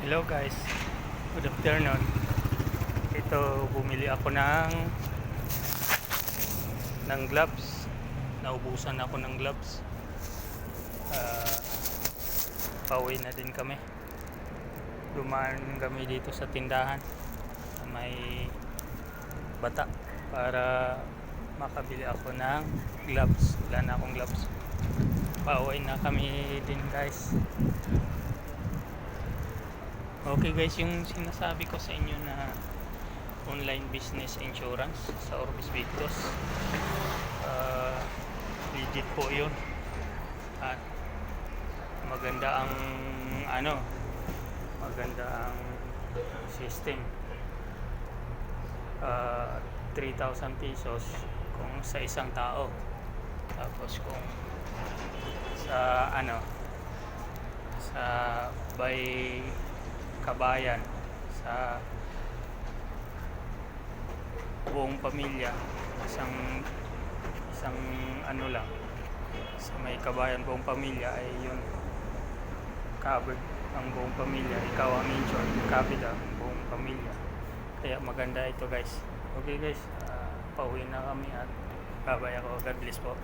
Hello guys, good afternoon. Ito, bumili ako ng gloves. Naubusan ako ng gloves. Ah, Pauwi na din kami. Dumaan kami dito sa tindahan sa may Bata para makabili ako ng gloves. Wala na akong gloves. Pauwi na kami din guys. Okay guys, yung sinasabi ko sa inyo na online business insurance sa Orbis Victos, legit po yun at maganda ang maganda ang system. 3,000 pesos kung sa isang tao, tapos kung sa sa by kabayan, sa buong pamilya, isang lang sa may kabayan, buong pamilya ay yun, covered ang buong pamilya. Ikaw ang insured, covered ang buong pamilya, kaya maganda ito guys. Okay guys, pauwi na kami at babay ako. God bless po.